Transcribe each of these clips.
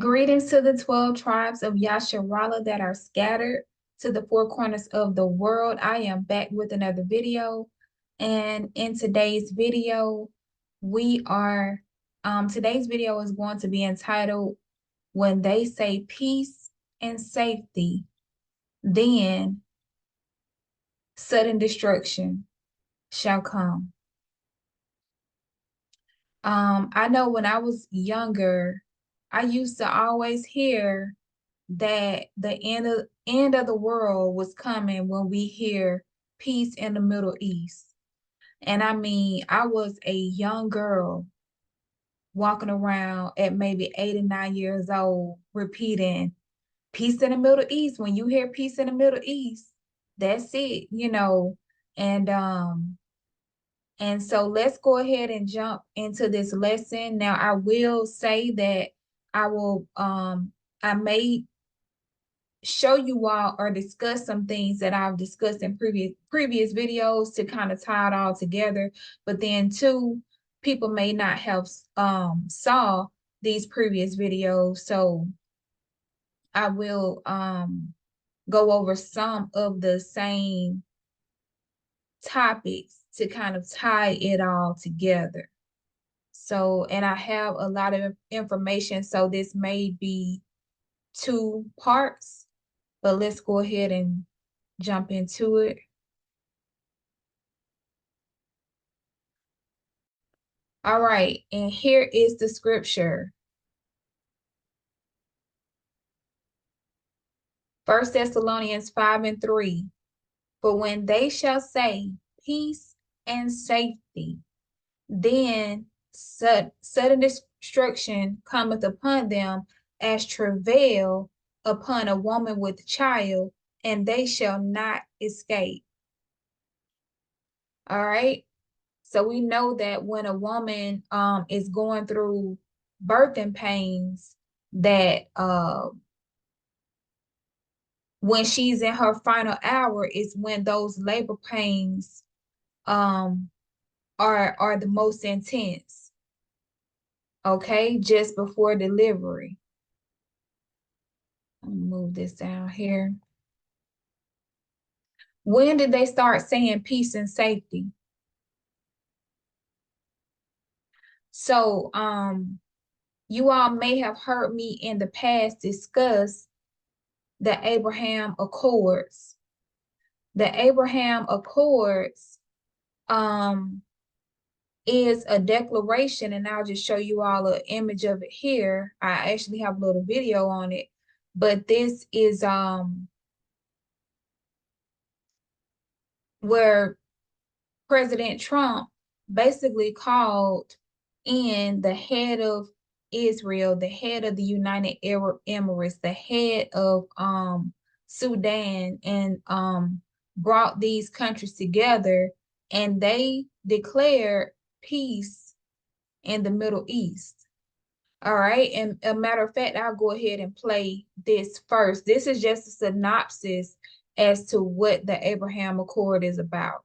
Greetings to the 12 tribes of Yasharala that are scattered to the four corners of the world. I am back with another video. And in today's video, today's video is going to be entitled, When They Say Peace and Safety, Then Sudden Destruction Shall Come. I know when I was younger, I used to always hear that the end of the world was coming when we hear peace in the Middle East. And I mean, I was a young girl walking around at maybe 8 or 9 years old, repeating peace in the Middle East. When you hear peace in the Middle East, that's it, you know. And and so let's go ahead and jump into this lesson. Now, I will say that I may show you all or discuss some things that I've discussed in previous videos to kind of tie it all together. But then too, people may not have saw these previous videos. So I will go over some of the same topics to kind of tie it all together. So, and I have a lot of information, so this may be two parts, but let's go ahead and jump into it. All right, and here is the scripture. 1 Thessalonians 5:3. For when they shall say peace and safety, then sudden destruction cometh upon them as travail upon a woman with child, and they shall not escape. All right. So we know that when a woman is going through birthing pains, that when she's in her final hour is when those labor pains are the most intense. Okay, just before delivery. Let me move this down here. When did they start saying peace and safety? So you all may have heard me in the past discuss the Abraham Accords. The Abraham Accords is a declaration, and I'll just show you all an image of it here. I actually have a little video on it, but this is where President Trump basically called in the head of Israel, the head of the United Arab Emirates, the head of Sudan, and brought these countries together, and they declared peace in the Middle East. All right, and a matter of fact, I'll go ahead and play this first. This is just a synopsis as to what the Abraham Accord is about.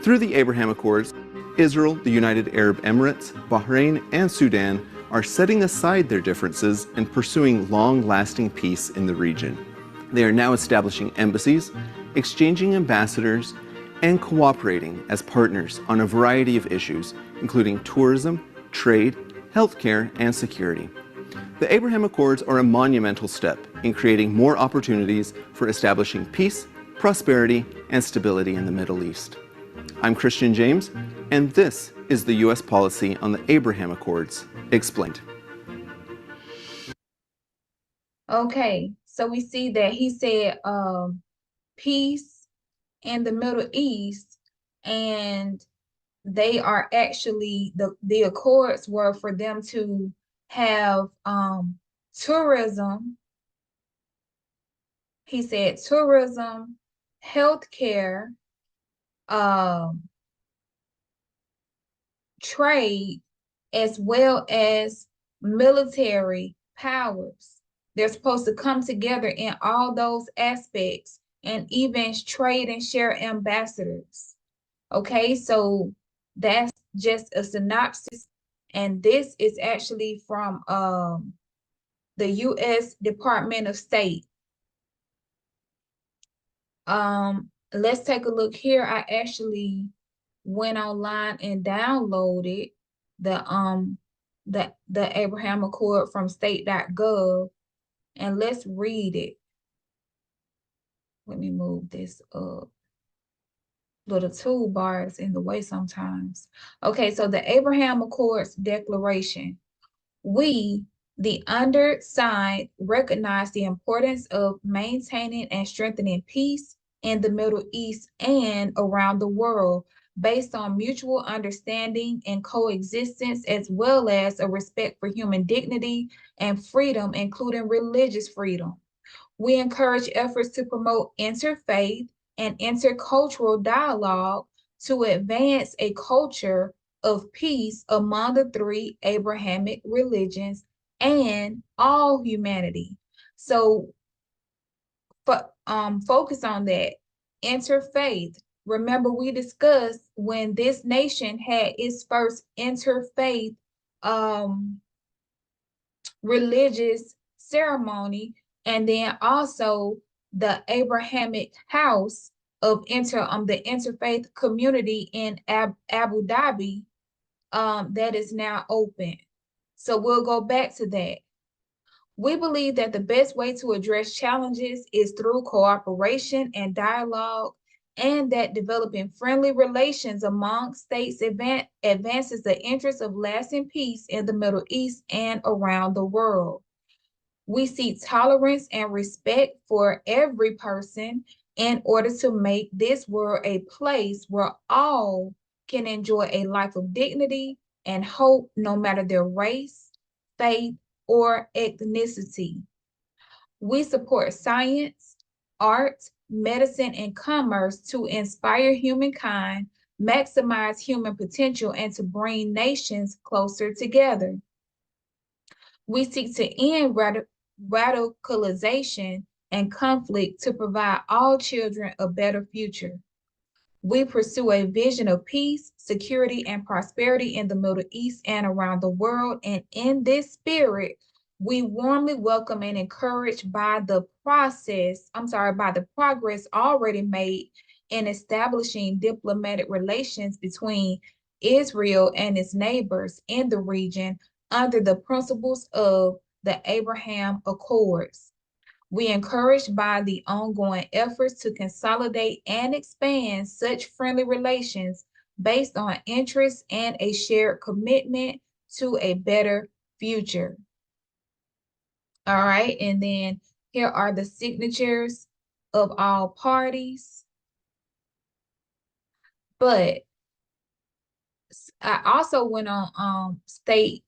Through the Abraham Accords, Israel, the United Arab Emirates, Bahrain, and Sudan are setting aside their differences and pursuing long-lasting peace in the region. They are now establishing embassies, exchanging ambassadors, and cooperating as partners on a variety of issues, including tourism, trade, healthcare, and security. The Abraham Accords are a monumental step in creating more opportunities for establishing peace, prosperity, and stability in the Middle East. I'm Christian James, and this is the U.S. policy on the Abraham Accords, explained. Okay, so we see that he said peace in the Middle East, and they are actually, the accords were for them to have tourism. He said tourism, healthcare, trade, as well as military powers. They're supposed to come together in all those aspects and even trade and share ambassadors. Okay, so that's just a synopsis. And this is actually from the U.S. Department of State. Let's take a look here. I actually went online and downloaded the Abraham Accord from state.gov, and let's read it. Let me move this up. Little toolbar is in the way sometimes. Okay, so the Abraham Accords Declaration. We, the undersigned, recognize the importance of maintaining and strengthening peace in the Middle East and around the world based on mutual understanding and coexistence, as well as a respect for human dignity and freedom, including religious freedom. We encourage efforts to promote interfaith and intercultural dialogue to advance a culture of peace among the three Abrahamic religions and all humanity. So focus on that. Interfaith. Remember, we discussed when this nation had its first interfaith religious ceremony, and then also the Abrahamic house of the interfaith community in Abu Dhabi that is now open. So we'll go back to that. We believe that the best way to address challenges is through cooperation and dialogue, and that developing friendly relations among states advances the interests of lasting peace in the Middle East and around the world. We seek tolerance and respect for every person in order to make this world a place where all can enjoy a life of dignity and hope, no matter their race, faith, or ethnicity. We support science, art, medicine, and commerce to inspire humankind, maximize human potential, and to bring nations closer together. We seek to end radicalization and conflict to provide all children a better future. We pursue a vision of peace, security, and prosperity in the Middle East and around the world. And in this spirit, we warmly welcome and encourage by the progress already made in establishing diplomatic relations between Israel and its neighbors in the region under the principles of the Abraham Accords. We encouraged by the ongoing efforts to consolidate and expand such friendly relations based on interests and a shared commitment to a better future. All right, and then here are the signatures of all parties. But I also went on state.gov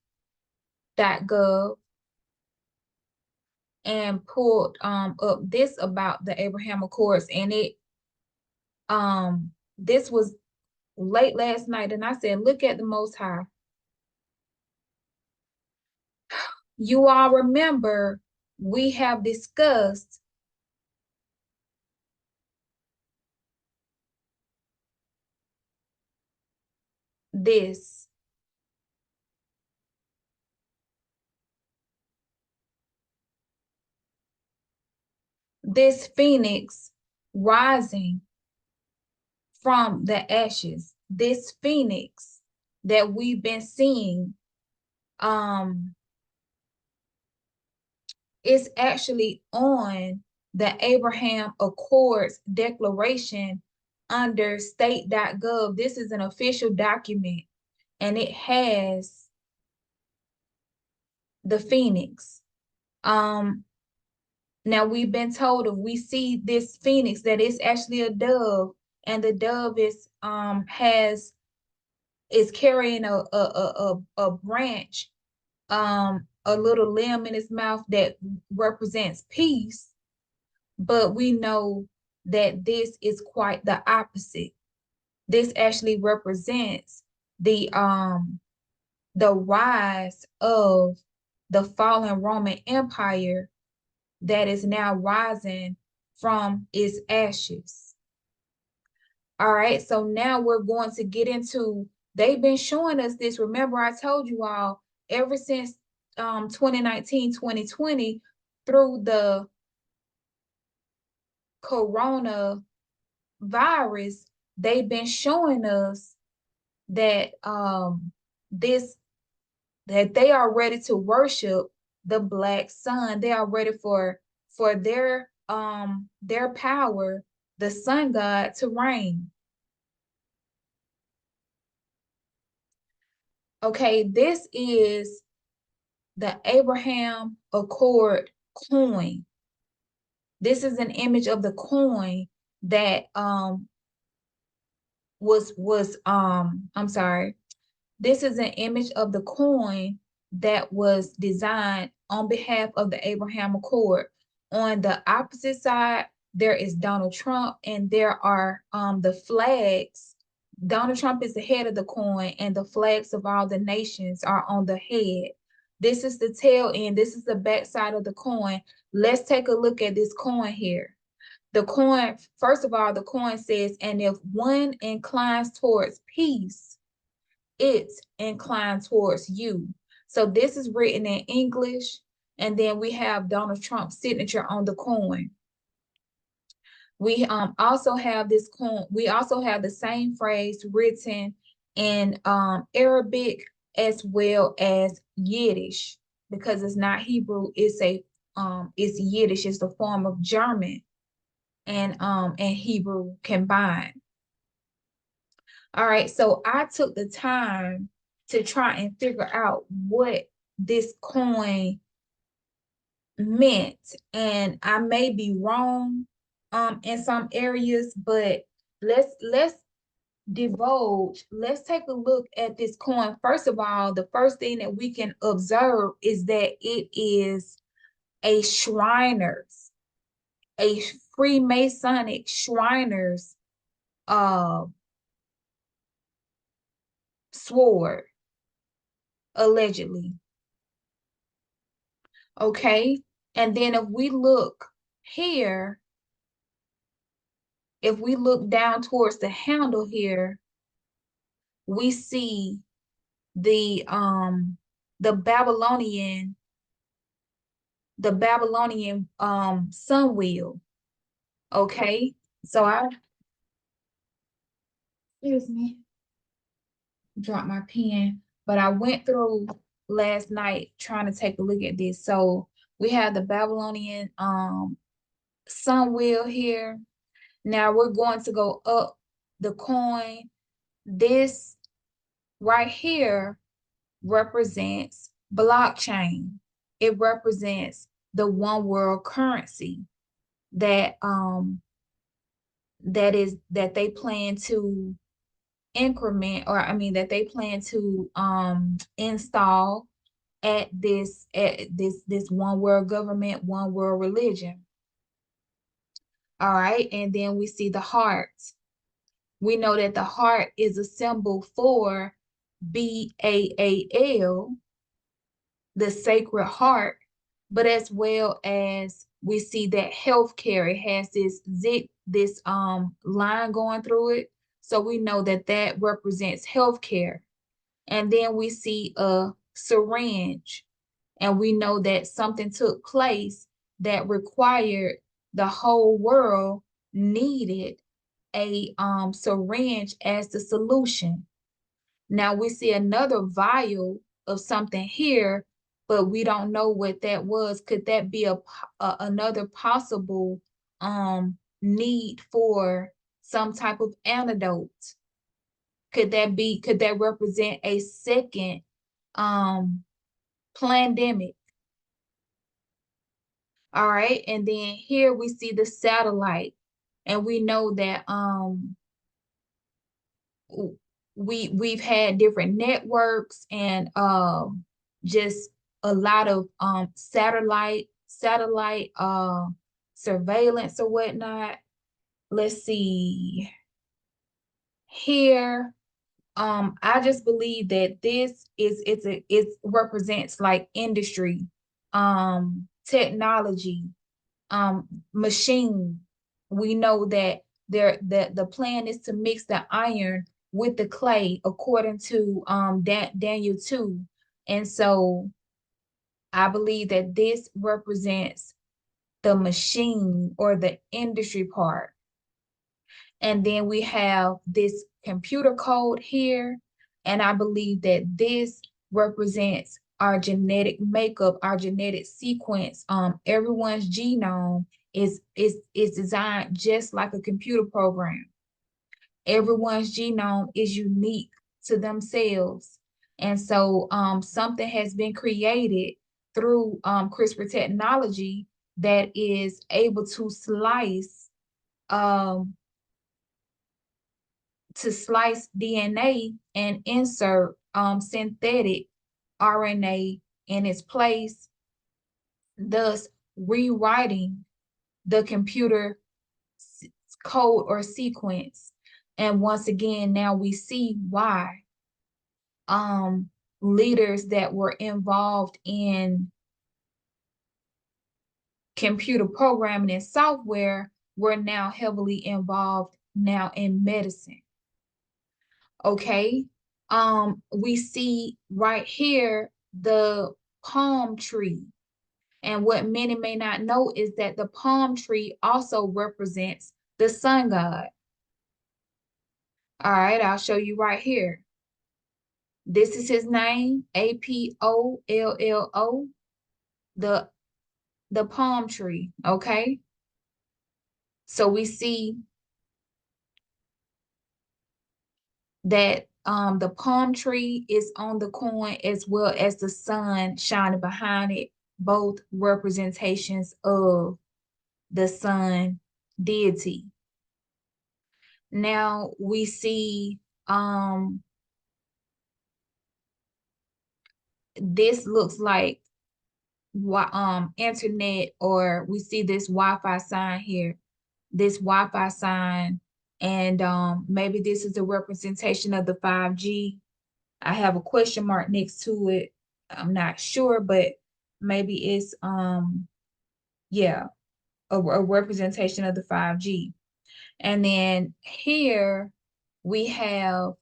and pulled up this about the Abraham Accords, and this was late last night, and I said, look at the Most High. You all remember we have discussed this. This phoenix rising from the ashes, this phoenix that we've been seeing, is actually on the Abraham Accords Declaration under state.gov. This is an official document, and it has the phoenix. Now we've been told if we see this phoenix that it's actually a dove, and the dove is carrying a branch, a little limb in its mouth that represents peace. But we know that this is quite the opposite. This actually represents the rise of the fallen Roman Empire that is now rising from its ashes. All right, so now we're going to get into, they've been showing us this. Remember, I told you all ever since 2019, 2020, through the coronavirus, they've been showing us that that they are ready to worship the black sun. They are ready for their power, the sun god, to reign. Okay, this is the Abraham Accord coin. This is an image of the coin that I'm sorry. This is an image of the coin that was designed on behalf of the Abraham Accord. On the opposite side, there is Donald Trump, and there are the flags. Donald Trump is the head of the coin, and the flags of all the nations are on the head. This is the tail end. This is the back side of the coin. Let's take a look at this coin here. The coin, first of all, the coin says, and if one inclines towards peace, it's inclined towards you. So this is written in English, and then we have Donald Trump's signature on the coin. We also have this coin. We also have the same phrase written in Arabic as well as Yiddish, because it's not Hebrew. It's Yiddish. It's the form of German and Hebrew combined. All right, so I took the time to try and figure out what this coin meant, and I may be wrong in some areas, but let's divulge. Let's take a look at this coin. First of all, the first thing that we can observe is that it is a Shriners, a Freemasonic Shriners sword, allegedly. Okay, and then if we look here, if we look down towards the handle here, we see the Babylonian sun wheel. Okay, so excuse me, dropped my pen, but I went through last night trying to take a look at this. So we have the Babylonian sun wheel here. Now we're going to go up the coin. This right here represents blockchain. It represents the one world currency that that they plan to increment, or I mean that they plan to install at this one world government, one world religion. All right, and then we see the heart. We know that the heart is a symbol for BAAL, the Sacred Heart, but as well as we see that healthcare, it has this line going through it. So we know that that represents healthcare. And then we see a syringe, and we know that something took place that required the whole world needed a syringe as the solution. Now we see another vial of something here, but we don't know what that was. Could that be another possible need for some type of antidote? Could that represent a second pandemic? All right, and then here we see the satellite, and we know that we've had different networks and just a lot of satellite surveillance or whatnot. Let's see here. I just believe that this is it represents like industry, technology, machine. We know that the plan is to mix the iron with the clay according to Daniel 2. And so I believe that this represents the machine or the industry part. And then we have this computer code here. And I believe that this represents our genetic makeup, our genetic sequence. Everyone's genome is designed just like a computer program. Everyone's genome is unique to themselves. And so something has been created through CRISPR technology that is able um, to slice DNA and insert synthetic RNA in its place, thus rewriting the computer code or sequence. And once again, now we see why leaders that were involved in computer programming and software were now heavily involved now in medicine. Okay. We see right here the palm tree. And what many may not know is that the palm tree also represents the sun god. All right, I'll show you right here. This is his name, Apollo, the palm tree, okay? So we see that the palm tree is on the coin as well as the sun shining behind it, both representations of the sun deity. Now we see this looks like internet, or we see this Wi-Fi sign here, this Wi-Fi sign, and maybe this is a representation of the 5G. I have a question mark next to it. I'm not sure, but maybe it's yeah, a representation of the 5G. And then here we have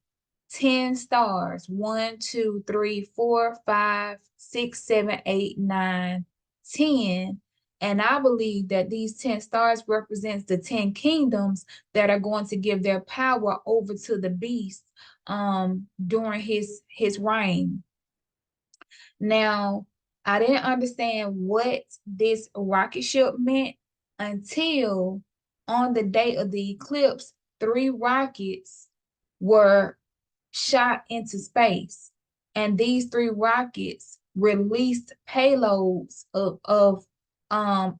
10 stars. 1, 2, 3, 4, 5, 6, 7, 8, 9, 10. And I believe that these 10 stars represents the 10 kingdoms that are going to give their power over to the beast during his reign. Now, I didn't understand what this rocket ship meant until on the day of the eclipse, 3 rockets were shot into space. And these 3 rockets released payloads of a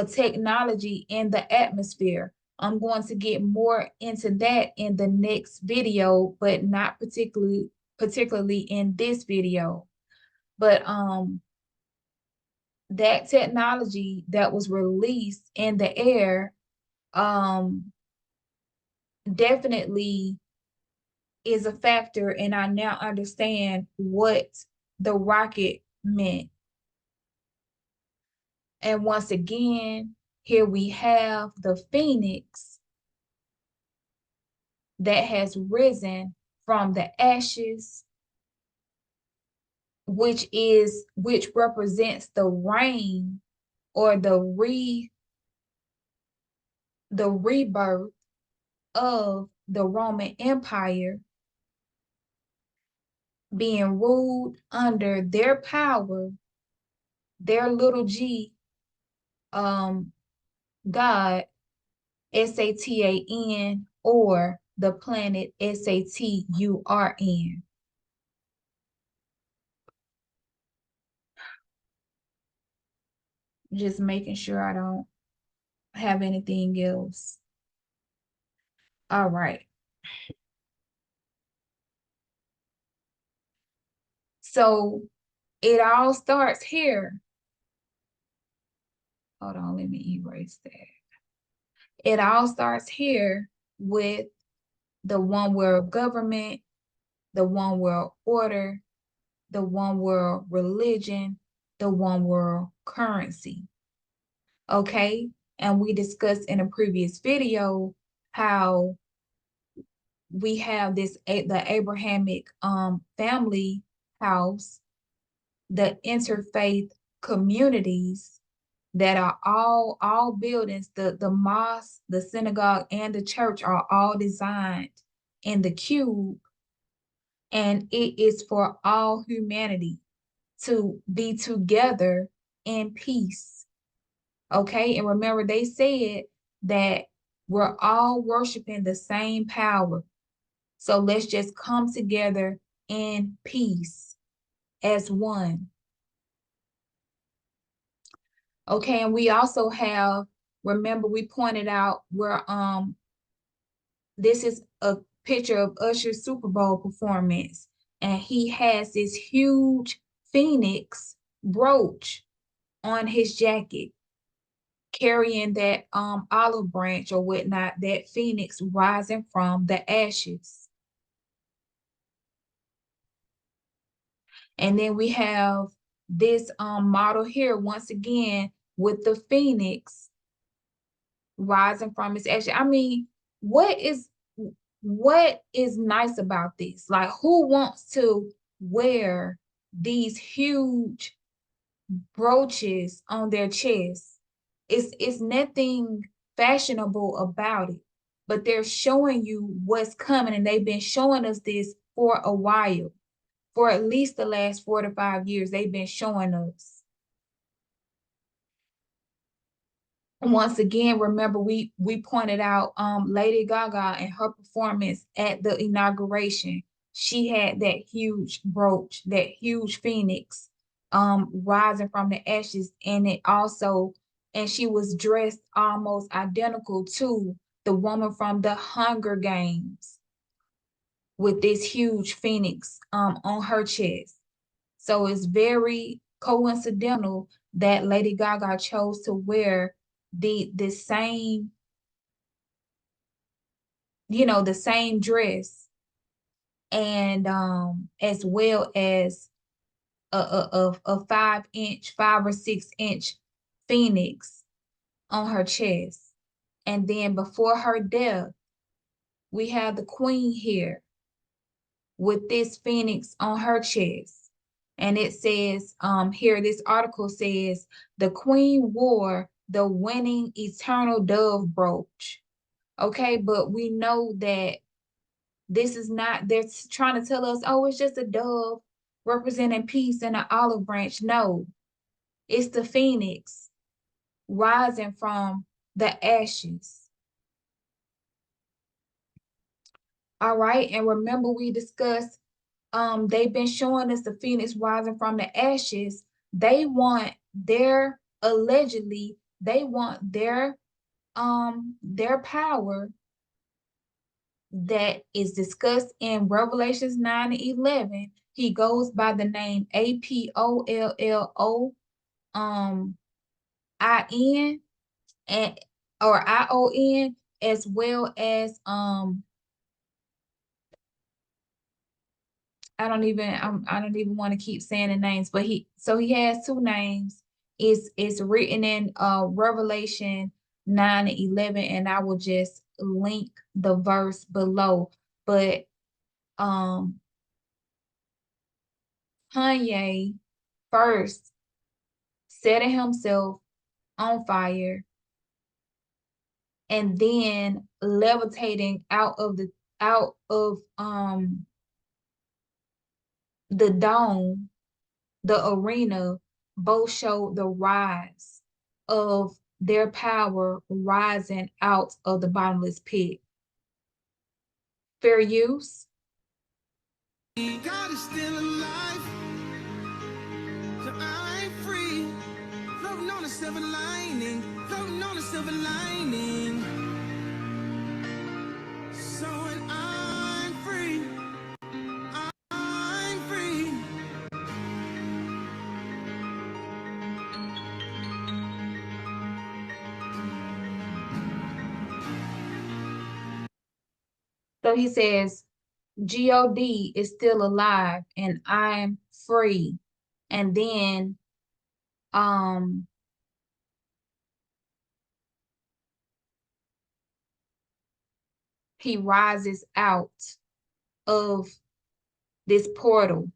technology in the atmosphere. I'm going to get more into that in the next video, but not particularly in this video. But that technology that was released in the air definitely is a factor, and I now understand what the rocket meant. And once again, here we have the phoenix that has risen from the ashes, which represents the reign or the rebirth of the Roman Empire, being ruled under their power, their little g god, Satan, or the planet Saturn. Just making sure I don't have anything else. All right. So it all starts here. Hold on, let me erase that. It all starts here with the one world government, the one world order, the one world religion, the one world currency. Okay, and we discussed in a previous video how we have the Abrahamic family house, the interfaith communities that are all buildings, the mosque, the synagogue, and the church are all designed in the cube, and it is for all humanity to be together in peace. Okay, and remember they said that we're all worshiping the same power. So let's just come together in peace as one. Okay, and we also have, remember we pointed out where this is a picture of Usher's Super Bowl performance, and he has this huge phoenix brooch on his jacket, carrying that olive branch or whatnot, that phoenix rising from the ashes. And then we have this model here once again with the phoenix rising from its ashes. I mean, what is nice about this? Like, who wants to wear these huge brooches on their chest? It's nothing fashionable about it, but they're showing you what's coming, and they've been showing us this for a while. For at least the last 4 to 5 years, they've been showing us. Once again, remember we pointed out Lady Gaga and her performance at the inauguration. She had that huge brooch, that huge phoenix rising from the ashes, and she was dressed almost identical to the woman from the Hunger Games with this huge phoenix on her chest. So it's very coincidental that Lady Gaga chose to wear the same, the same dress, and as well as a 5 or 6 inch phoenix on her chest. And then before her death, we have the queen here with this phoenix on her chest. And it says here, this article says, the queen wore the winning eternal dove brooch. Okay, but we know that this is not, they're trying to tell us, oh, it's just a dove representing peace and an olive branch. No, it's the phoenix rising from the ashes. All right, and remember we discussed they've been showing us the phoenix rising from the ashes. They want allegedly they want their power that is discussed in Revelations 9 and 11. He goes by the name Apollon IN and or ION, as well as I don't even want to keep saying the names, but he has 2 names. It's written in Revelation 9 and 11, and I will just link the verse below. But Kanye first set himself on fire, and then levitating out of the dome, the arena, both showed the rise of their power rising out of the bottomless pit. Fair use? God is still alive, so I'm free, floating on a silver lining, floating on a silver lining. So when I'm free, I'm free. So he says, God is still alive and I'm free. And then um he rises out of this portal.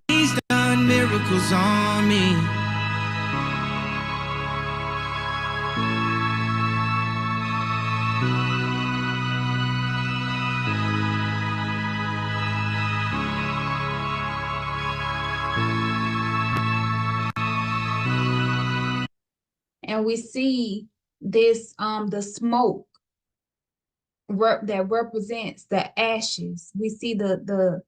He's done miracles on me. And we see this the smoke that represents the ashes. We see the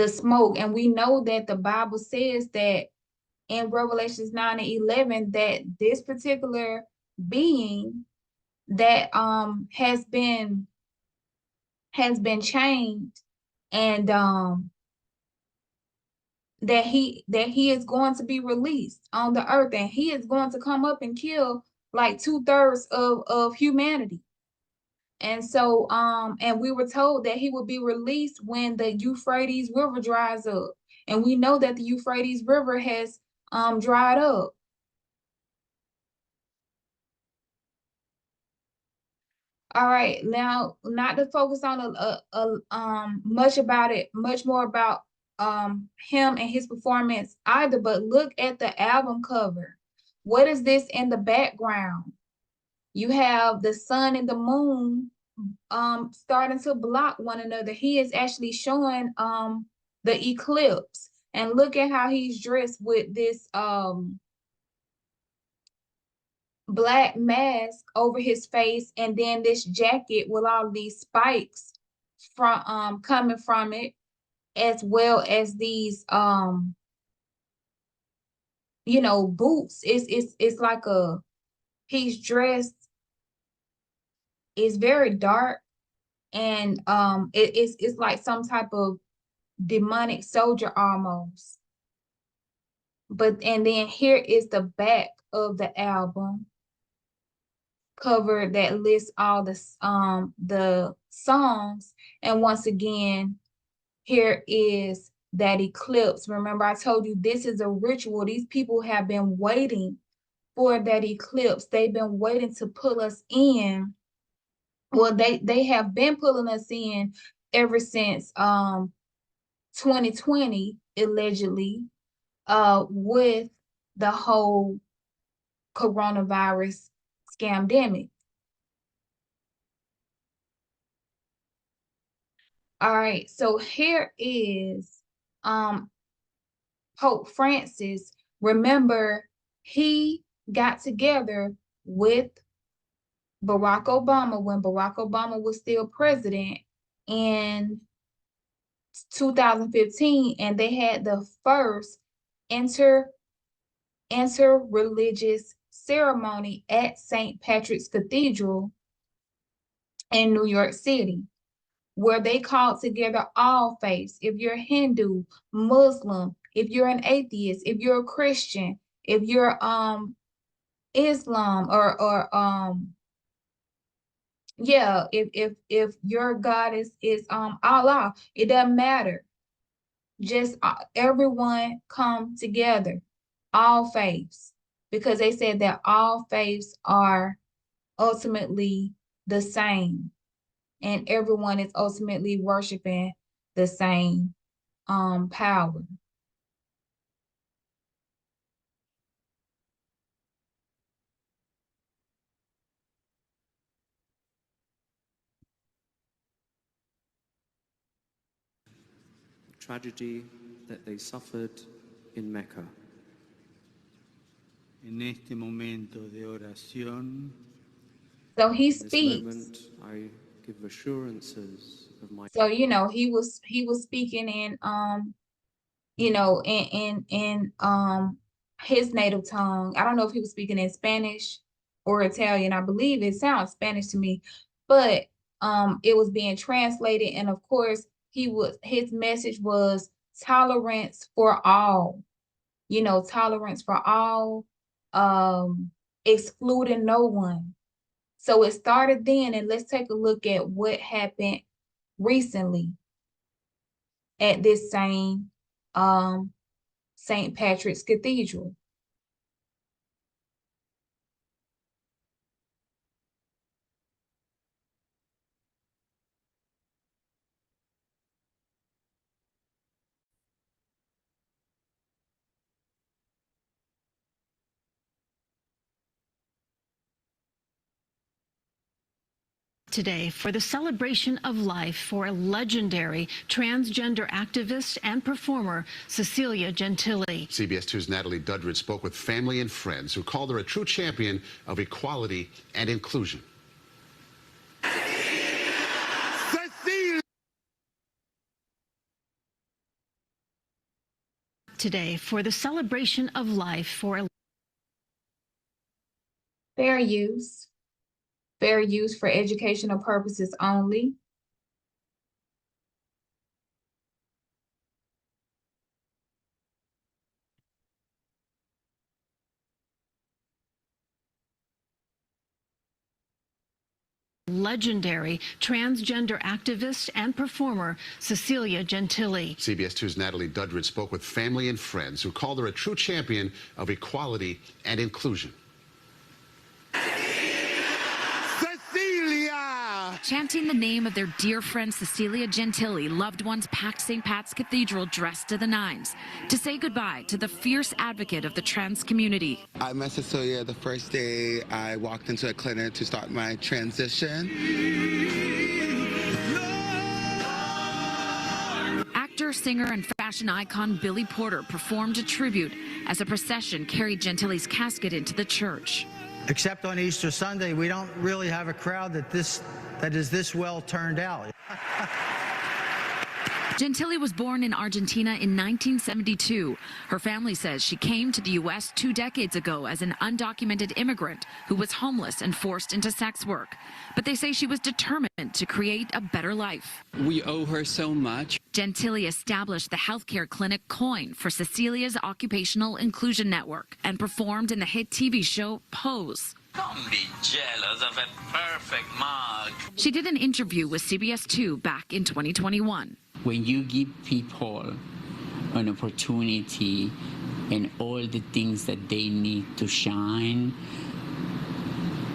smoke, and we know that the Bible says that in Revelations 9 and 11 that this particular being that has been chained, and that he is going to be released on the earth, and he is going to come up and kill like 2/3 of humanity. And so and we were told that he will be released when the Euphrates River dries up, and we know that the Euphrates River has dried up. All right, now not to focus on much more about him and his performance either, but look at the album cover. What is this in the background? You have the sun and the moon starting to block one another. He is actually showing the eclipse. And look at how he's dressed with this black mask over his face, and then this jacket with all these spikes from coming from it, as well as these boots. It's like he's dressed, it's very dark, and it's like some type of demonic soldier almost. And then here is the back of the album cover that lists all the songs. And once again, here is that eclipse. Remember, I told you this is a ritual. These people have been waiting for that eclipse. They've been waiting to pull us in. Well, they have been pulling us in ever since 2020, allegedly, with the whole coronavirus scamdemic. All right, so here is Pope Francis. Remember, he got together with Barack Obama when Barack Obama was still president in 2015, and they had the first inter-religious ceremony at St. Patrick's Cathedral in New York City, where they called together all faiths. If you're Hindu, Muslim, if you're an atheist, if you're a Christian, if you're Islam, or yeah, if your God is Allah, it doesn't matter. Just everyone come together, all faiths, because they said that all faiths are ultimately the same, and everyone is ultimately worshiping the same power. Tragedy that they suffered in Mecca. En este momento de oración, So he In this speaks. moment, I give assurances of my. So he was speaking in his native tongue. I don't know if he was speaking in Spanish or Italian. I believe it sounds Spanish to me, but it was being translated, and of course his message was tolerance for all. Tolerance for all, excluding no one. So it started then, and let's take a look at what happened recently at this same St. Patrick's Cathedral. Today for the celebration of life for legendary transgender activist and performer Cecilia Gentili. CBS 2's Natalie Duddridge spoke with family and friends who called her a true champion of equality and inclusion. Today for the celebration of life for Fair use. Fair use for educational purposes only. legendary transgender activist and performer Cecilia Gentili. CBS 2's Natalie Duddridge spoke with family and friends who called her a true champion of equality and inclusion. Chanting the name of their dear friend Cecilia Gentili, loved ones packed St. Pat's Cathedral dressed to the nines to say goodbye to the fierce advocate of the trans community. I met Cecilia the first day I walked into a clinic to start my transition. Actor, singer, and fashion icon Billy Porter performed a tribute as a procession carried Gentili's casket into the church. Except on Easter Sunday, we don't really have a crowd that is this well turned out. Gentili was born in Argentina in 1972. Her family says she came to the U.S. 2 decades ago as an undocumented immigrant who was homeless and forced into sex work. But they say she was determined to create a better life. We owe her so much. Gentili established the healthcare clinic COIN for Cecilia's Occupational Inclusion Network and performed in the hit TV show Pose. Don't be jealous of a perfect mug. She did an interview with CBS 2 back in 2021. When you give people an opportunity and all the things that they need to shine,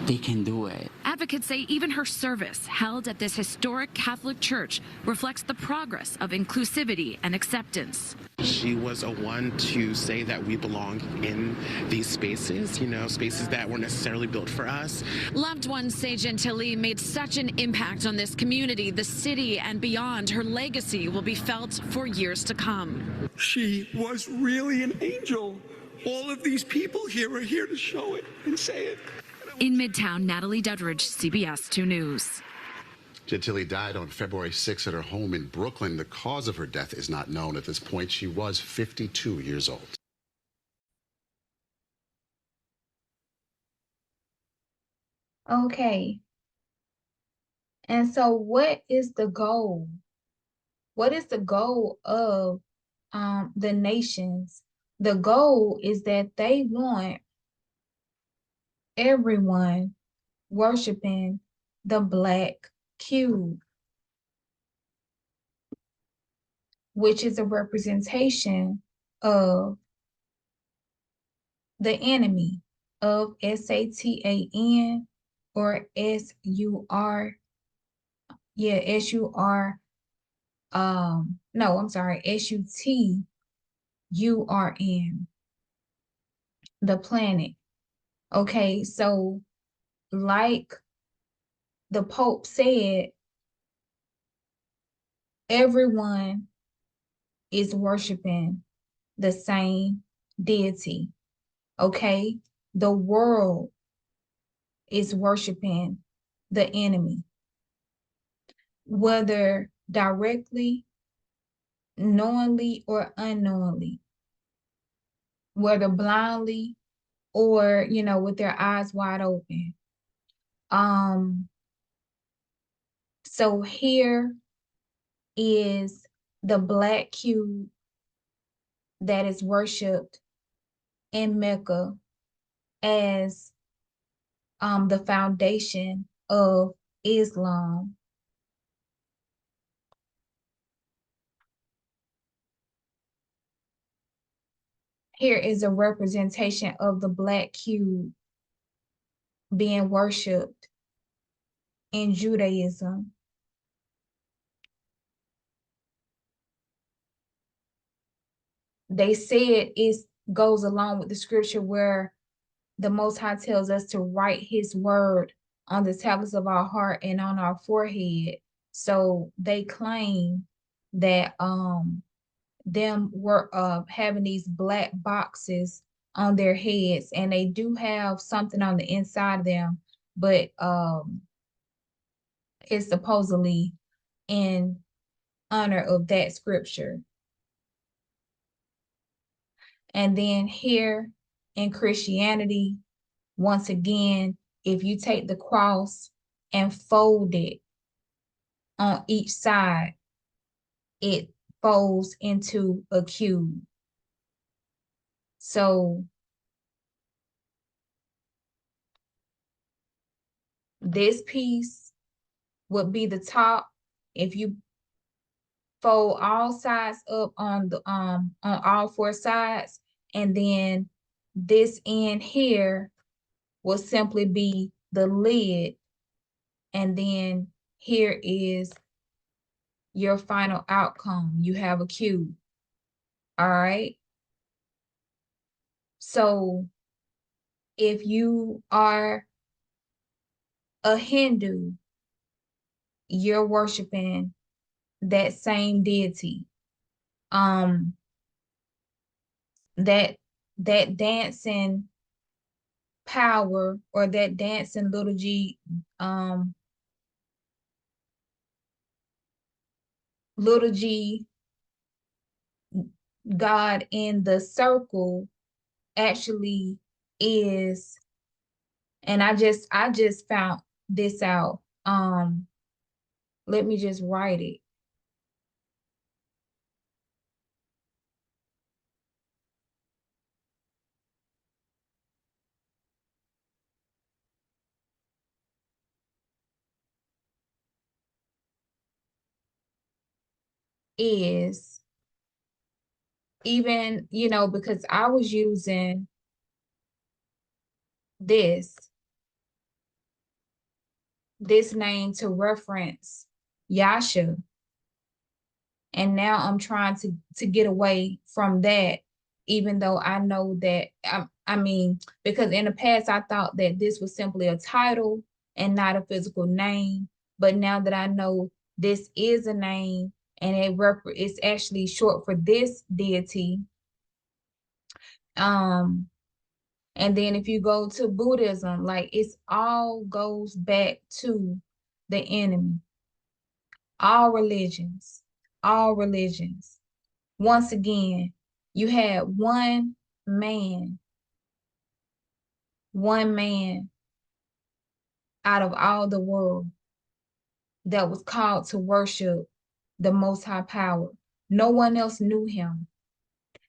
they can do it. Advocates say even her service, held at this historic Catholic church, reflects the progress of inclusivity and acceptance. She was a one to say that we belong in these spaces, you know, spaces that weren't necessarily built for us. Loved ones say Gentili made such an impact on this community, the city, and beyond. Her legacy will be felt for years to come. She was really an angel. All of these people here are here to show it and say it. In Midtown, Natalie Duddridge, CBS 2 News. Gentili died on February 6 at her home in Brooklyn. The cause of her death is not known at this point. She was 52 years old. Okay. And so what is the goal? What is the goal of the nations? The goal is that they want everyone worshiping the Black cube, which is a representation of the enemy of Satan or S-U-R. Yeah, S-U-R. No, I'm sorry, S-U-T-U-R-N. The planet. Okay, so like the Pope said, everyone is worshiping the same deity. Okay, the world is worshiping the enemy, whether directly, knowingly, or unknowingly, whether blindly or, you know, with their eyes wide open. So here is the Black cube that is worshipped in Mecca as the foundation of Islam. Here is a representation of the black cube being worshipped in Judaism. They said it goes along with the scripture where the Most High tells us to write his word on the tablets of our heart and on our forehead. So they claim that them were having these black boxes on their heads, and they do have something on the inside of them, but it's supposedly in honor of that scripture. And then here in Christianity, once again, if you take the cross and fold it on each side, it folds into a cube. So this piece would be the top. If you fold all sides up on all four sides, and then this end here will simply be the lid, and then here is your final outcome. You have a cube. All right. So if you are a Hindu, you're worshiping that same deity. That dancing power, or that dancing little g, little g God in the circle actually is, and I just found this out. Let me just write it. Is even, because I was using this name to reference Yasha, and now I'm trying to get away from that, even though I know that I mean, because in the past I thought that this was simply a title and not a physical name, but now that I know this is a name and it's actually short for this deity. And then if you go to Buddhism, like, it's all goes back to the enemy. All religions. Once again, you had one man out of all the world that was called to worship the Most High Power. No one else knew him.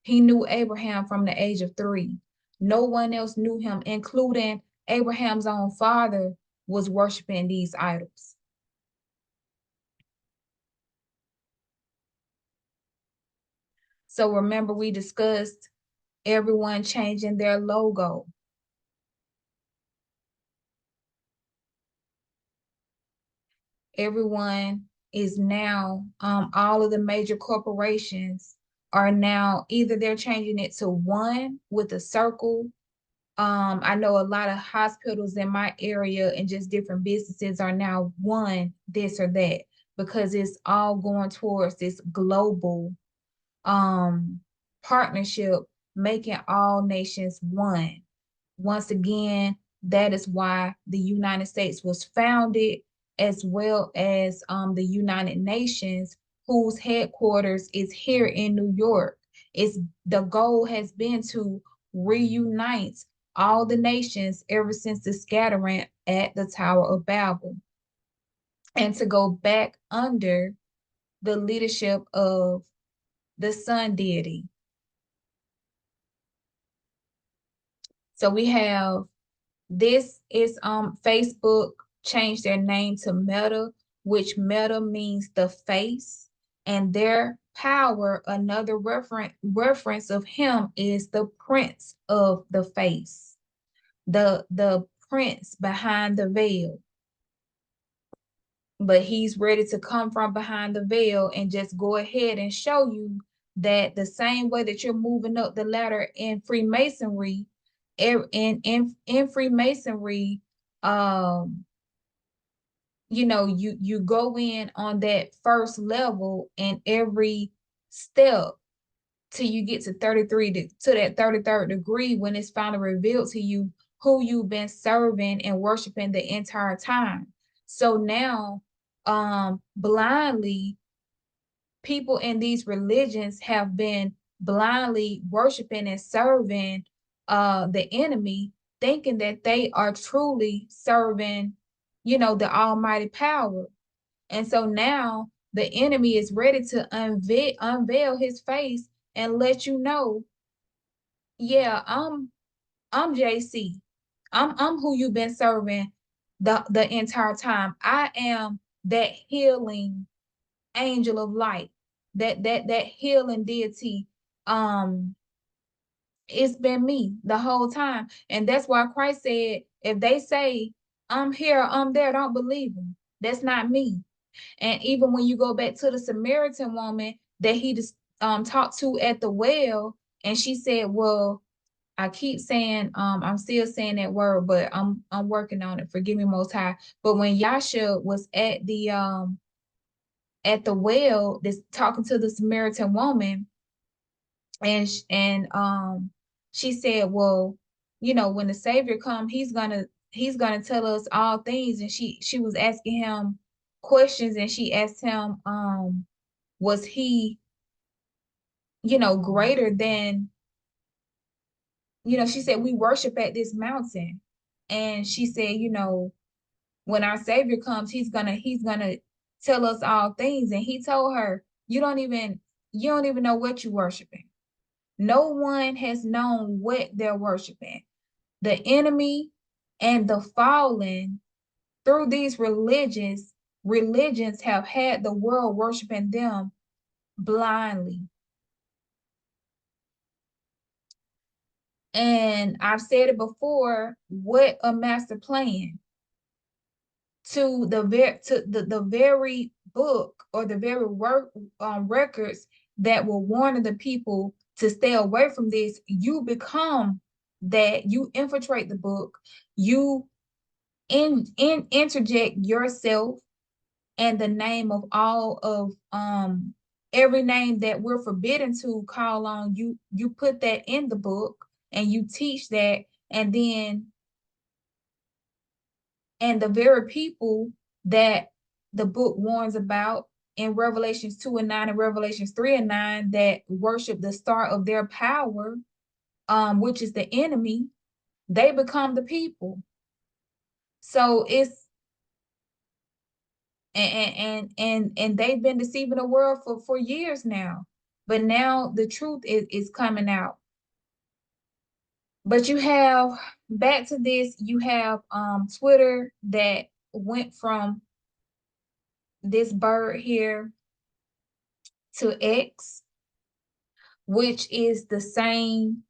He knew Abraham from the age of 3. No one else knew him, including Abraham's own father was worshiping these idols. So remember, we discussed everyone changing their logo. Everyone is now, all of the major corporations are now, either they're changing it to one with a circle. I know a lot of hospitals in my area and just different businesses are now one, this or that, because it's all going towards this global partnership, making all nations one. Once again, that is why the United States was founded, as well as the United Nations, whose headquarters is here in New York. The goal has been to reunite all the nations ever since the scattering at the Tower of Babel, and to go back under the leadership of the sun deity. So we have This is Facebook changed their name to Meta, which Meta means the face, and their power, another reference of him is the prince of the face, the prince behind the veil. But he's ready to come from behind the veil and just go ahead and show you that the same way that you're moving up the ladder in Freemasonry, in Freemasonry, you know, you go in on that first level and every step till you get to 33 to that 33rd degree, when it's finally revealed to you who you've been serving and worshiping the entire time. So now blindly, people in these religions have been blindly worshiping and serving the enemy, thinking that they are truly serving, you know, the almighty power. And so now the enemy is ready to unveil his face and let you know, yeah, I'm JC. I'm who you've been serving the entire time. I am that healing angel of light, that healing deity. It's been me the whole time. And that's why Christ said, if they say I'm here, I'm there, don't believe them. That's not me. And even when you go back to the Samaritan woman that he just talked to at the well, and she said, well, I keep saying, I'm still saying that word, but I'm working on it. Forgive me, Most High. But when Yasha was at the well, this talking to the Samaritan woman, and she said, well, you know, when the Savior come, he's gonna tell us all things. And she was asking him questions, and she asked him, was he, you know, greater than, you know, she said, we worship at this mountain. And she said, you know, when our Savior comes, he's gonna tell us all things. And he told her, you don't even know what you're worshiping. No one has known what they're worshiping. The enemy and the fallen, through these religions have had the world worshiping them blindly. And I've said it before, what a master plan. To the very book or the very records that were warning the people to stay away from this, you become that, you infiltrate the book, you interject yourself and the name of all of every name that we're forbidden to call on, you put that in the book and you teach that. And then, and the very people that the book warns about in Revelations 2:9 and Revelations 3:9 that worship the star of their power, which is the enemy, they become the people. So it's and they've been deceiving the world for years now, but now the truth is coming out. But you have, back to this, you have Twitter that went from this bird here to X, which is the same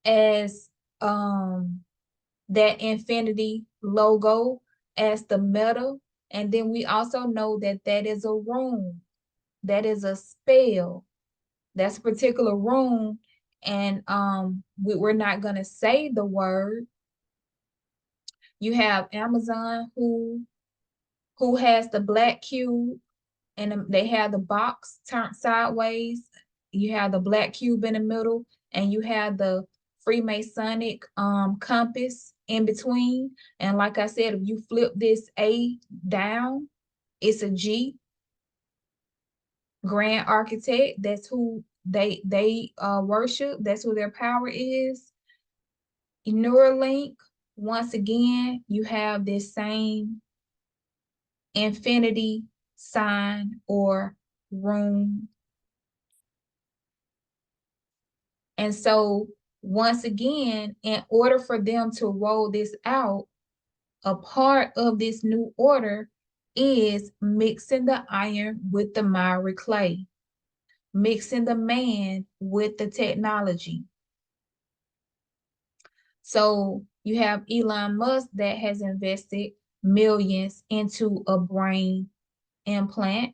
as that infinity logo as the Meta. And then we also know that that is a rune, that is a spell, that's a particular rune. And we're not going to say the word. You have Amazon who has the black cube, and they have the box turned sideways. You have the black cube in the middle, and you have the Freemasonic compass in between. And like I said, if you flip this A down, it's a G. Grand Architect, that's who they worship. That's who their power is. Neuralink, once again, you have this same infinity sign or rune. And so once again, in order for them to roll this out, a part of this new order is mixing the iron with the miry clay, mixing the man with the technology. So you have Elon Musk that has invested millions into a brain implant.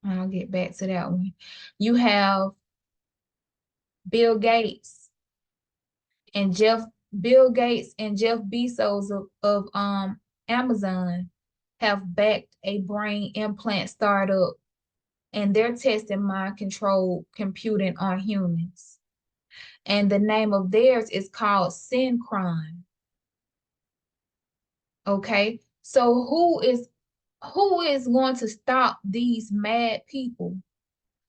I'll get back to that one. You have Bill Gates and Jeff Bezos of Amazon have backed a brain implant startup, and they're testing mind control computing on humans. And the name of theirs is called Synchron. Okay, so who is going to stop these mad people?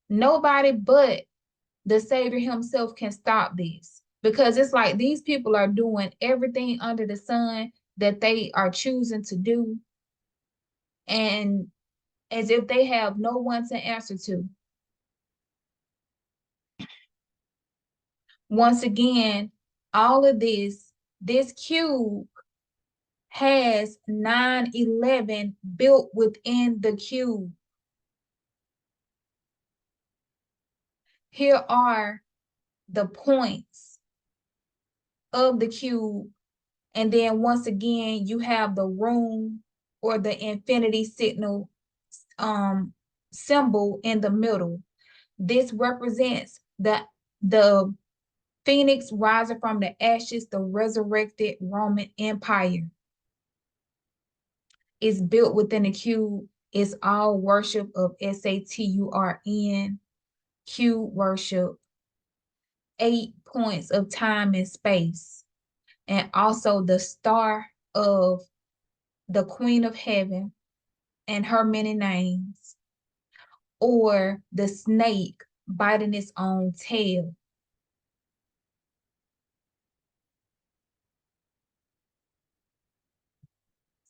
Nobody but the Savior himself can stop this, because it's like these people are doing everything under the sun that they are choosing to do, and as if they have no one to answer to. Once again, all of this cube has 9/11 built within the cube. Here are the points of the cube. And then once again, you have the rune or the infinity signal symbol in the middle. This represents the phoenix rising from the ashes, the resurrected Roman Empire. It's built within the cube. It's all worship of Saturn, cube worship, 8 points of time and space, and also the star of the Queen of Heaven and her many names, or the snake biting its own tail.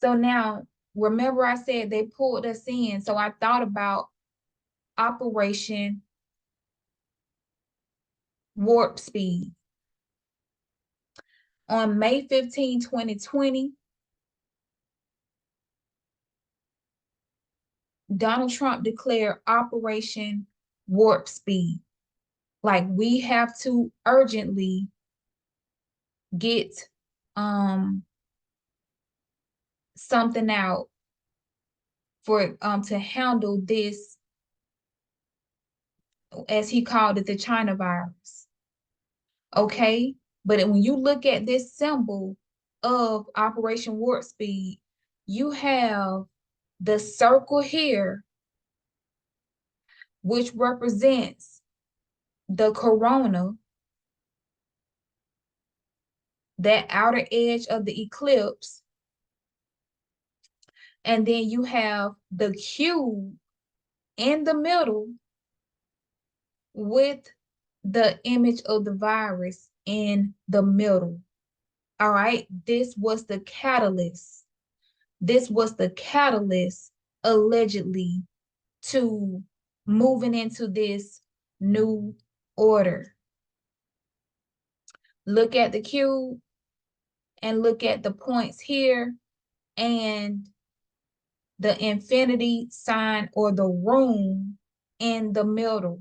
So now, remember I said they pulled us in, so I thought about Operation Warp Speed. On May 15, 2020, Donald Trump declared Operation Warp Speed. Like, we have to urgently get something out for to handle this, as he called it, the China virus. Okay, but when you look at this symbol of Operation Warp Speed, you have the circle here, which represents the corona, that outer edge of the eclipse. And then you have the cube in the middle with the image of the virus in the middle. All right, this was the catalyst. This was the catalyst, allegedly, to moving into this new order. Look at the cube and look at the points here and the infinity sign or the rune in the middle.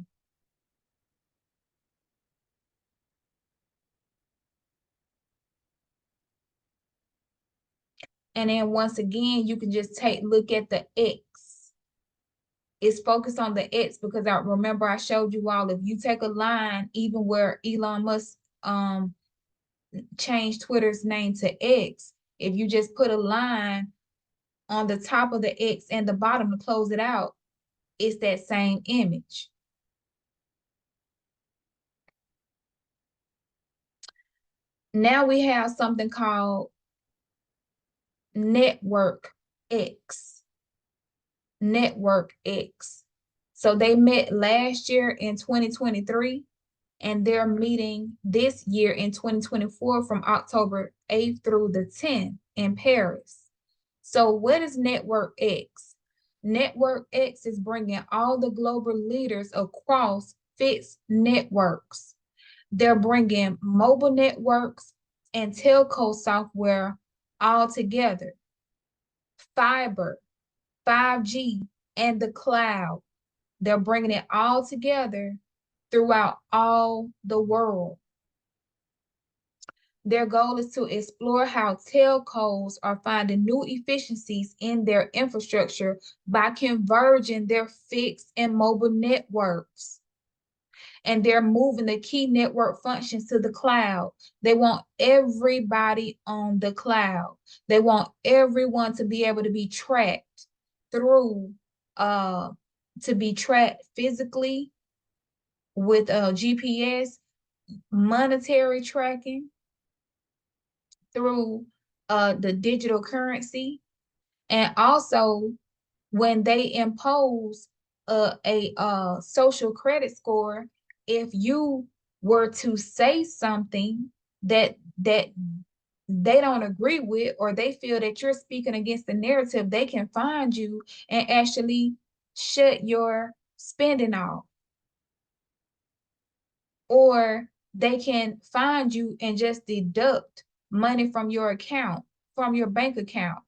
And then once again, you can just look at the X. It's focused on the X because I remember I showed you all, if you take a line, even where Elon Musk changed Twitter's name to X, if you just put a line on the top of the X and the bottom to close it out, it's that same image. Now we have something called Network X. Network X. So they met last year in 2023, and they're meeting this year in 2024 from October 8th through the 10th in Paris. So what is Network X? Network X is bringing all the global leaders across fixed networks. They're bringing mobile networks and telco software all together. Fiber, 5G, and the cloud. They're bringing it all together throughout all the world. Their goal is to explore how telcos are finding new efficiencies in their infrastructure by converging their fixed and mobile networks. And they're moving the key network functions to the cloud. They want everybody on the cloud. They want everyone to be able to be tracked through, to be tracked physically with GPS, monetary tracking through the digital currency. And also when they impose a social credit score, if you were to say something that they don't agree with, or they feel that you're speaking against the narrative, they can find you and actually shut your spending off. Or they can find you and just deduct money from your account, from your bank account.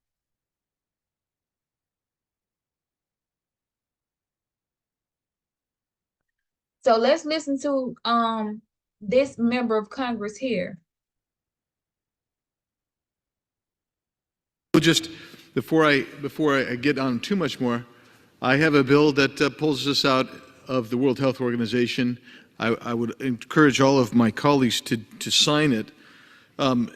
So let's listen to this member of Congress here. Just before I get on too much more, I have a bill that pulls us out of the World Health Organization. I would encourage all of my colleagues to sign it.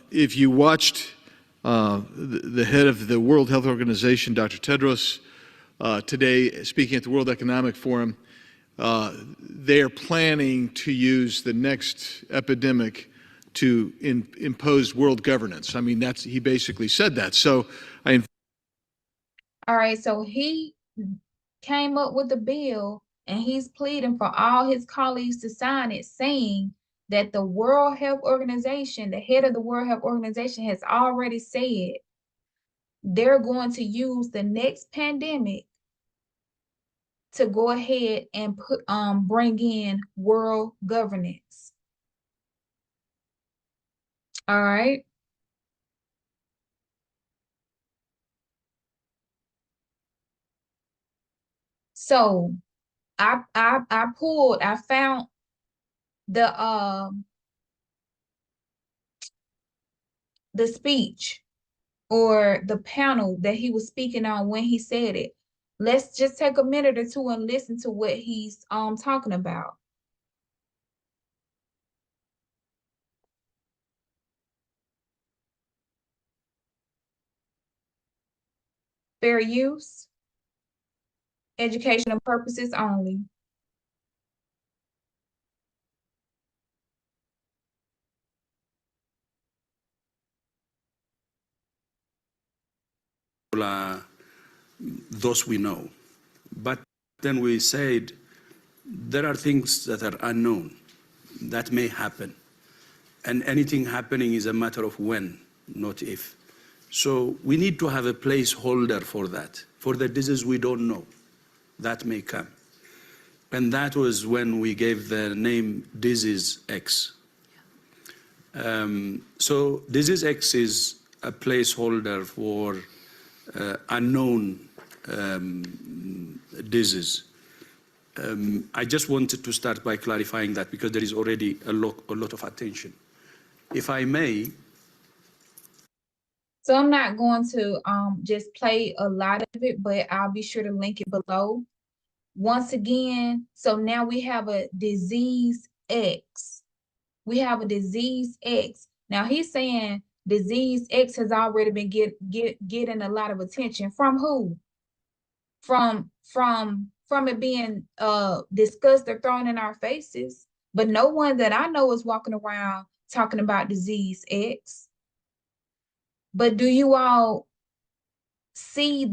If you watched the head of the World Health Organization, Dr. Tedros, today speaking at the World Economic Forum, they are planning to use the next epidemic to impose world governance. I mean, he basically said that. So all right, so he came up with a bill and he's pleading for all his colleagues to sign it, saying that the World Health Organization, the head of the World Health Organization, has already said they're going to use the next pandemic to go ahead and bring in world governance. All right. So I found the speech or the panel that he was speaking on when he said it. Let's just take a minute or two and listen to what he's talking about. Fair use, educational purposes only. Those we know. But then we said there are things that are unknown that may happen. And anything happening is a matter of when, not if. So we need to have a placeholder for that, for the disease we don't know that may come. And that was when we gave the name Disease X. So Disease X is a placeholder for unknown disease. I just wanted to start by clarifying that because there is already a lot of attention. If I may. So I'm not going to just play a lot of it, but I'll be sure to link it below. Once again, so now we have a disease X. We have a disease X. Now he's saying disease X has already been getting a lot of attention. From who? From it being discussed or thrown in our faces. But no one that I know is walking around talking about disease X. But do you all see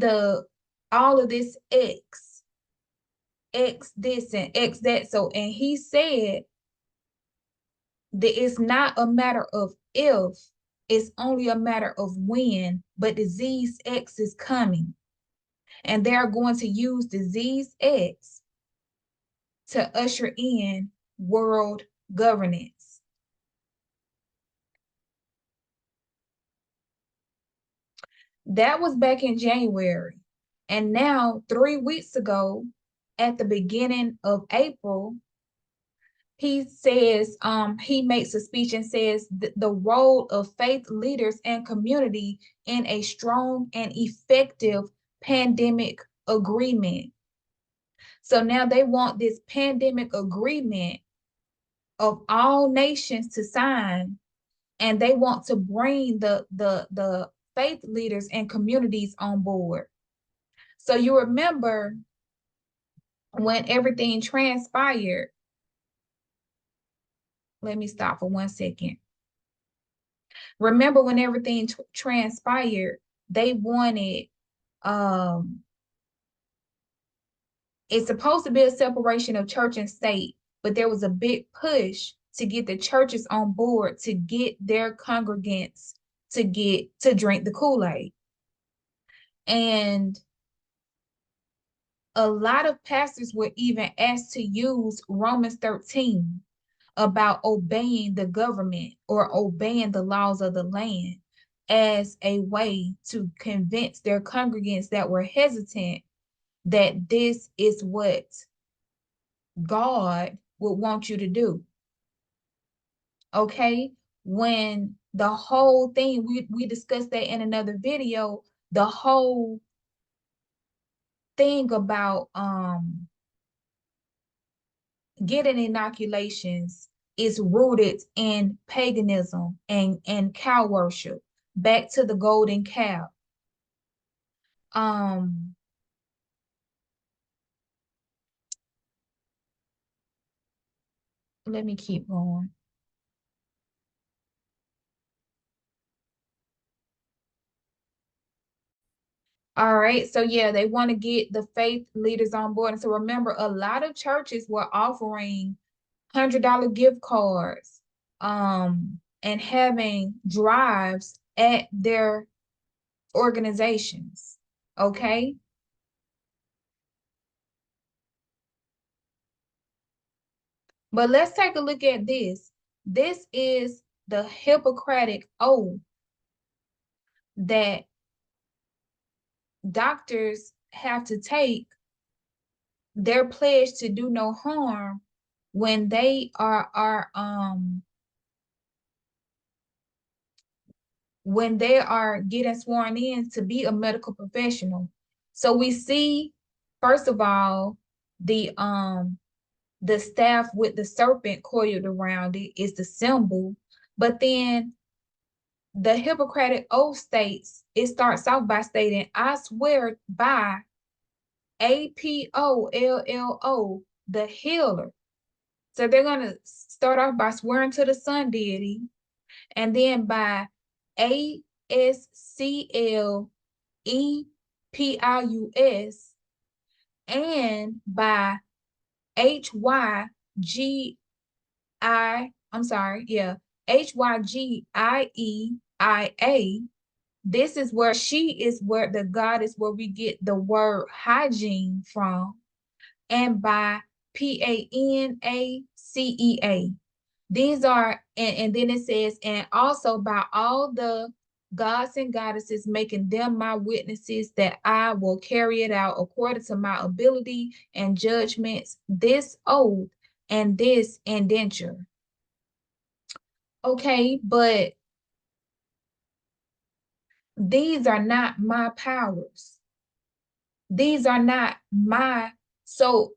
all of this X this and X that? So, and he said that it's not a matter of if, it's only a matter of when, but disease X is coming. And they're going to use Disease X to usher in world governance. That was back in January. And now, 3 weeks ago, at the beginning of April, he says, he makes a speech and says the role of faith leaders and community in a strong and effective pandemic agreement. So now they want this pandemic agreement of all nations to sign, and they want to bring the faith leaders and communities on board. So you remember when everything transpired, let me stop for 1 second. Remember when everything transpired, they wanted, it's supposed to be a separation of church and state, but there was a big push to get the churches on board to get their congregants to drink the Kool-Aid. And a lot of pastors were even asked to use Romans 13 about obeying the government or obeying the laws of the land as a way to convince their congregants that were hesitant that this is what God would want you to do. Okay? When the whole thing, we discussed that in another video, the whole thing about getting inoculations is rooted in paganism and cow worship, back to the golden cow. Let me keep going. All right, so yeah, they want to get the faith leaders on board. And so remember, a lot of churches were offering $100 gift cards, and having drives at their organizations. Okay. But let's take a look at this. This is the Hippocratic oath that doctors have to take, their pledge to do no harm when they are getting sworn in to be a medical professional. So we see, first of all, the staff with the serpent coiled around it is the symbol, but then the Hippocratic Oath states, it starts off by stating, I swear by APOLLO, the healer. So they're going to start off by swearing to the sun deity, and then by ASCLEPIUS, and by HYGIEIA. This is where the goddess where we get the word hygiene from, and by PANACEA. These are, and then it says, and also by all the gods and goddesses, making them my witnesses that I will carry it out according to my ability and judgments, this oath and this indenture. Okay, but these are not my powers. These are not so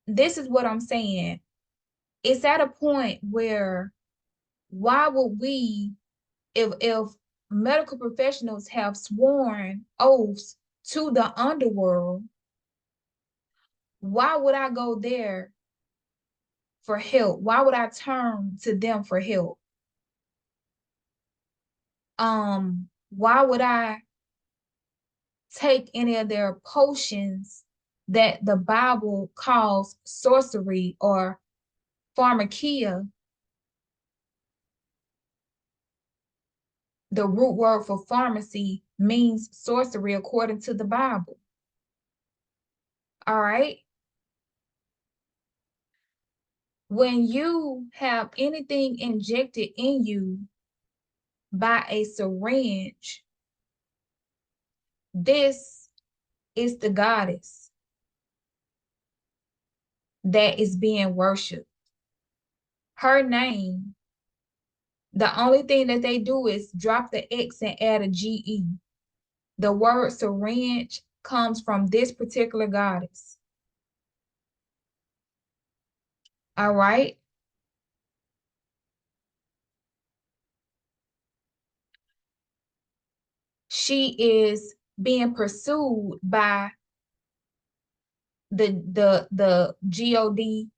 this is what I'm saying. It's at a point where, why would we, if medical professionals have sworn oaths to the underworld, why would I go there for help? Why would I turn to them for help? Why would I take any of their potions that the Bible calls sorcery or pharmakia, the root word for pharmacy means sorcery according to the Bible. All right. When you have anything injected in you by a syringe, this is the goddess that is being worshipped. Her name, the only thing that they do is drop the X and add a GE. The word syringe comes from this particular goddess. All right. She is being pursued by the GODPAN,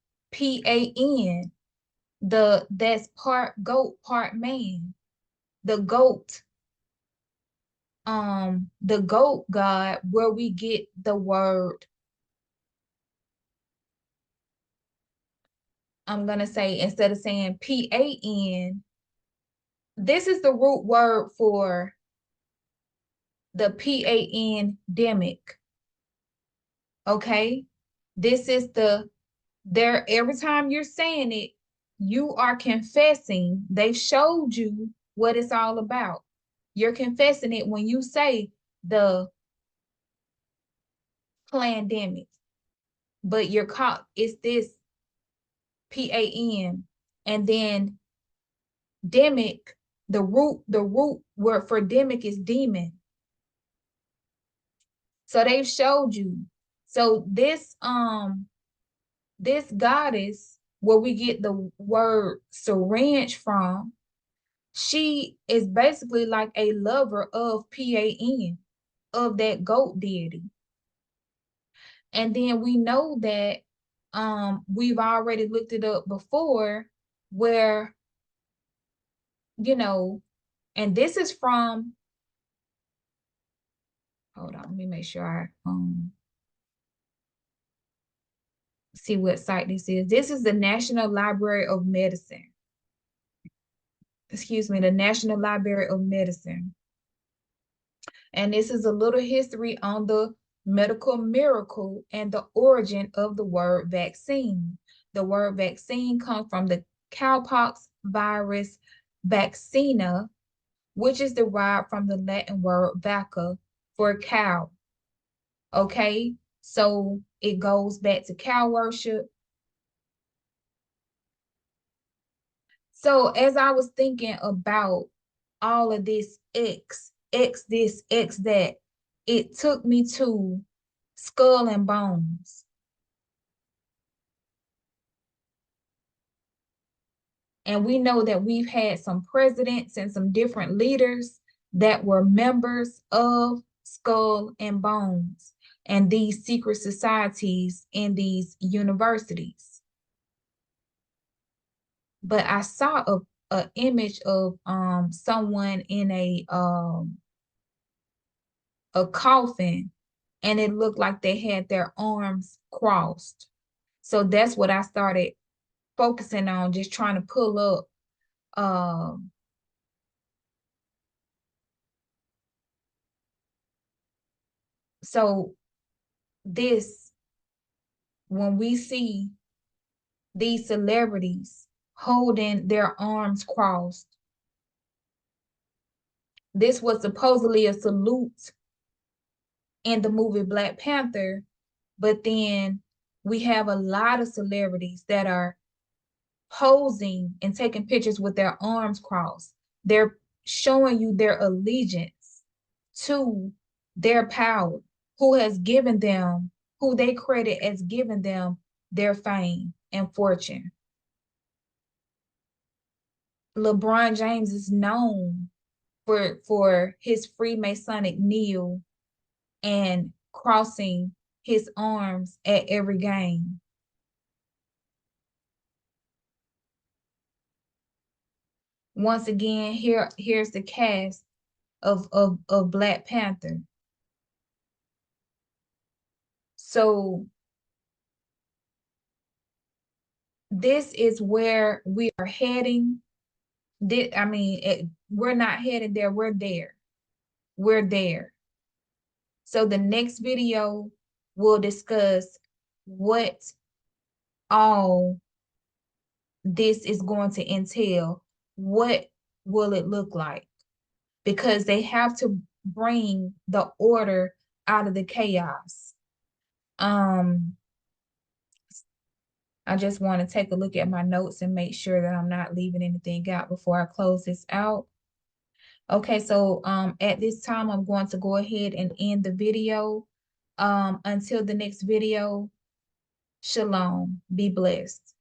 that's part goat, part man. The goat god, where we get the word, I'm gonna say, instead of saying PAN, this is the root word for the pandemic. Okay, this is every time you're saying it, you are confessing. They showed you what it's all about. You're confessing it when you say the pandemic, but you're caught, it's this PAN, and then demic, the root word for demic is demon. So they showed you. So this goddess, where we get the word syringe from, she is basically like a lover of PAN, of that goat deity. And then we know that we've already looked it up before, where, and this is from, hold on, let me make sure I see what site this is. This is the National Library of Medicine. Excuse me, the National Library of Medicine. And this is a little history on the medical miracle and the origin of the word vaccine. The word vaccine comes from the cowpox virus vaccina, which is derived from the Latin word vacca, for cow. Okay, so it goes back to cow worship. So as I was thinking about all of this X this, X that, it took me to Skull and Bones. And we know that we've had some presidents and some different leaders that were members of Skull and Bones and these secret societies in these universities. But I saw a image of someone in a coffin, and it looked like they had their arms crossed. So that's what I started focusing on, just trying to pull up so this, when we see these celebrities holding their arms crossed, this was supposedly a salute in the movie Black Panther, but then we have a lot of celebrities that are posing and taking pictures with their arms crossed. They're showing you their allegiance to their power, who has given them, who they credit as giving them their fame and fortune. LeBron James is known for his Freemasonic kneel and crossing his arms at every game. Once again, here's the cast of Black Panther. So this is where we are heading. we're not headed there, we're there. We're there. So the next video will discuss what all this is going to entail. What will it look like? Because they have to bring the order out of the chaos. I just want to take a look at my notes and make sure that I'm not leaving anything out before I close this out. Okay, so at this time, I'm going to go ahead and end the video. Until the next video, shalom, be blessed.